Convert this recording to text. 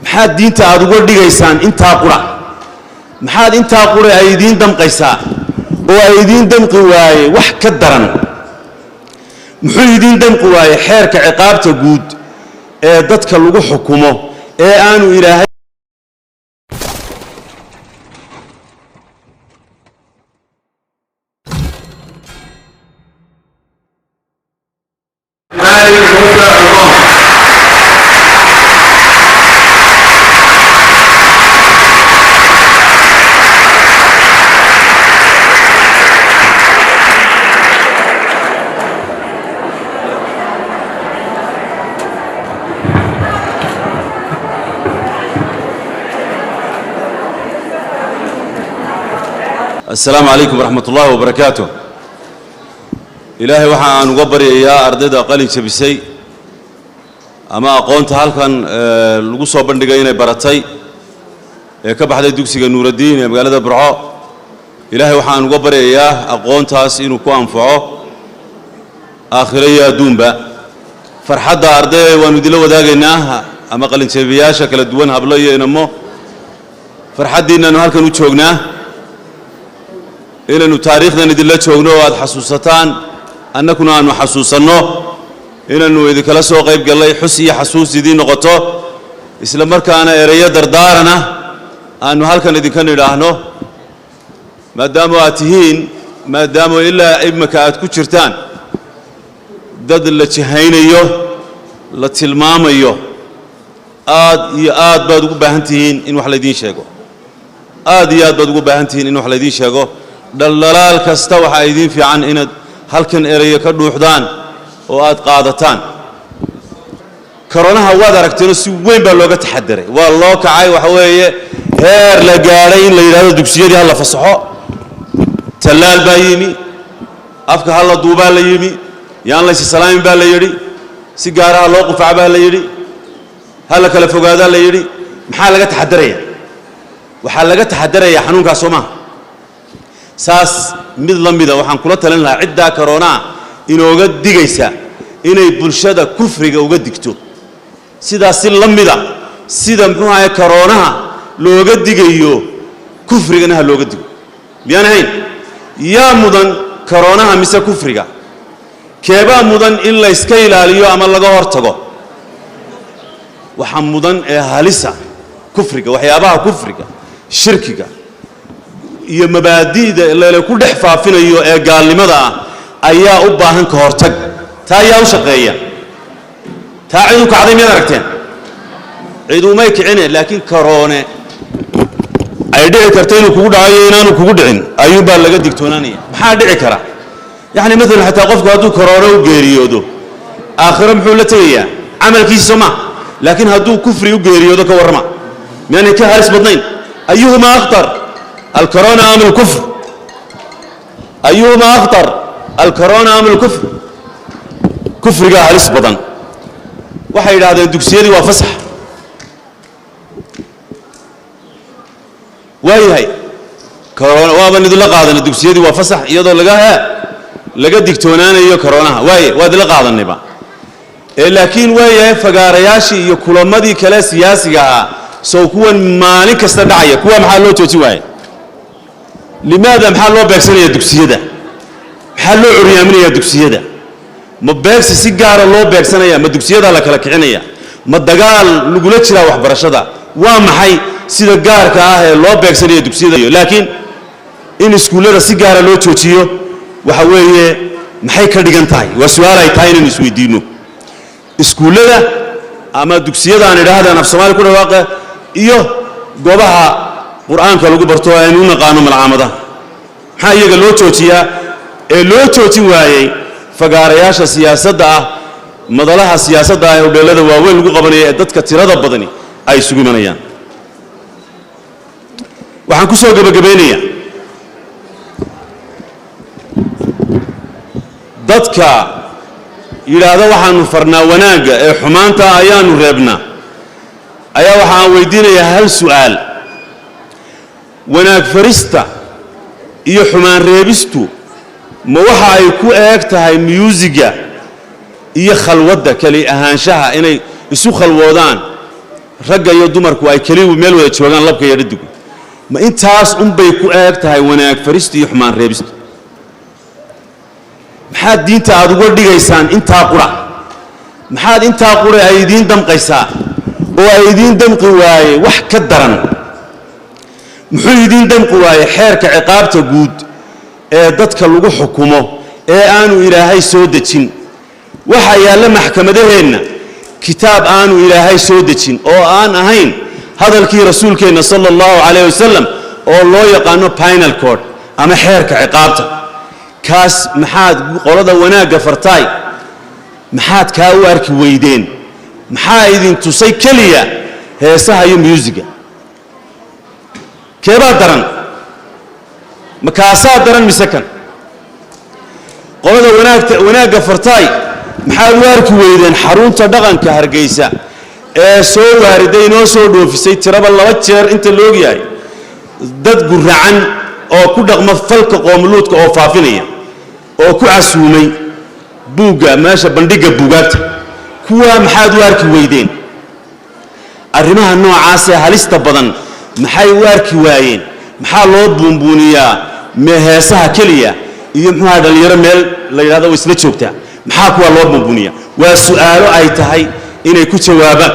maxaad diinta aad uga dhigaysaan intaa qura maxaad intaa qura ay idiin damqaysaa oo ay idiin damqi waaye wax ka daran muxuu idiin damqi waaye xeerka ciqaabta guud ee dadka lagu xukumo ee aanu ilaahay السلام عليكم ورحمة الله وبركاته إلهي وحان وقبري يا أرددا قلن شبسي أما أقونت هالكان لقصوا بندقين براتي كبح هذا دوكسي نور الدين مقالة برعاء إلهي وحان وقبري يا أقونت هاسينو كو أنفعه آخرية دومبا فرحة أرددا وندلو وداقيناها أما قلن شبياشا كلا دوانها بلاي نمو فرحة دينا نهالكان وشوقناه إنه تاريخنا ندلت شوقنا واد حسوستان أنكنا أنو حسوسنا إنه إذا كلا سوق يبقى الله يحسي حسوس دي نقطة إسلام مركانا إريا دردارنا أنه هالكن إذا كان يراهنه ما داموا أتهين ما داموا إلا إبمك أتكشرتان ضد اللي تهين أيوه لا تلمام أيوه آد بدو بهنتين إنه حلدين شاقو آد بدو بهنتين إنه حلدين شاقو دلال كستا waxa idin fiican inaad halkan ereyo ka dhuuxdaan oo aad qaadataan corona waad aragteen si weyn baa looga taxadiray waa loo kacay waxa weeye heer la gaaray in la yiraahdo dugsiyadii hal la fasaxo talaal baa yimi afka hal la duubaa la yimi yaan la salaamin baa la yiri si gaaraha loo qufaa baa la yiri hal kala fogaada la yiri maxaa laga taxadiraya waxa laga taxadiraya xanuunka Soomaa saas mid lamida waxaan kula talin lahaa cidda corona inooga digaysa inay bulshada kufriga uga digto sidaas lamida sida muxuu ahaa corona looga digayo kufrigana looga digo biyaan hayn yaa mudan corona mise kufriga keeba mudan in la iska ilaaliyo ama laga hortago waxa mudan ee halisa kufriga waxyaabaha kufriga shirkiga iyo mabaadiida la ku dhex faafinayo ee gaalnimada ayaa u baahan ka hortag taa ayaa u shaqeeya taa ciidu kacday mid aragteen ciidu ma kicine laakiin corona ay dhici kartay inuu kugu dhacayo inaanu kugu dhicin ayuu baa laga digtoonaanaya maxaa dhici kara yani midna xataa qofku hadduu corona u geeriyoodo aakhira muxuu la tagayaa amalkiisa ma laakiin hadduu kufri u geeriyoodo ka warrama yani ka halis badnayn ayuhuma akhtar الكورونا أم الكفر أيهما أخطر الكورونا أم الكفر كفر قاعد يسبطن واحد هذا الدكسيري وفسح وهي كورونا وابن ذي لقاعد الدكسيري وفسح يضل لقاها لقى دكتونان يو كورونا وهذا لقاعد النبا لكن وهي فقارياشي يكل مدي كلا سياسي سوكون مالك استدعي كوا محلو توتي لماذا محلو بيكسن يا دكسيده محلو عريامين دكسيده ما بيكس سيجاره لو بيكسنيا ما دكسيده لا kala kicinaya ma dagaal lagu la jira wax barashada waa maxay sida gaarka ah ee loo beegsanayo dugsiyada laakiin in iskuulada si gaar ah loo joojiyo waxa weeye maxay ka dhigan tahay waa su'aal ay tahay in isweydiino iskuulada ama dugsiyada aan idhaahdaan af Soomaali ku dhawaaqa iyo goobaha quraanka lagu barto aynu naqaano malcaamada maxaa iyaga loo joojiyaa ee loo joojin waayay fagaarayaasha siyaasadda ah madalaha siyaasadda ah ee dawladda waaweyn lagu qabanayo ee dadka tirada badani ay isugu imanayaan waxaan ku soo gabagabeynayaa dadka yiraahdo waxaanu farnaa wanaaga ee xumaanta ayaanu reebnaa ayaa waxaan weydiinayaa hal su'aal wanaag farista iyo xumaan reebistu ma waxa ay ku eeg tahay musiga iyo khalwada kali ahaanshaha inay isu khalwoodaan ragga iyo dumarku ay kaliya meel wada joogaan labka iyo dhadigu ma intaas bay ku eeg tahay wanaag fariisto iyo xumaan reebisto maxaad diinta aad uga dhigaysaan intaa qura maxaad intaa qura ay idin damqaysaa oo ay idin damqi waaye wax ka daran muxuu idin damqi waaye xeerka ciqaabta guud ee dadka lagu xukumo ee aanu ilaahay soo dejin waxa yaala maxkamadaheenna kitaab aanu ilaahay soo dejin oo aan ahayn hadalkii rasuulkeena sallallahu alayhi wasallam oo loo yaqaano penal code ama xeerka ciqaabta kaas maxaad qolada wanaaga fartay maxaad ka u arki weydeen maxaa idin tusay kaliya heesaha iyo musiga keebaa daran makaasaa daran misakan qolada wanaaga fartay maxaad u arki weydeen xarunta dhaqanka Hargeysa ee soo waariday inoo soo dhoofisay tiraba 2 jeer inta loo yahay dad guracan oo ku dhaqma falka qoomuluudka oo faafinaya oo ku casuumay buuga meesha bandhiga buugaagta kuwa maxaad u arki weydeen arrimaha noocaas ah halista badan maxay u arki waayeen maxaa loo buunbuuniyaa heesaha kaliya iyo maxaa dhalinyaro meel la yiraahdo isla joogta maxaa kuwa loo buunbuuniyaa waa su'aalo ay tahay inay ka jawaabaan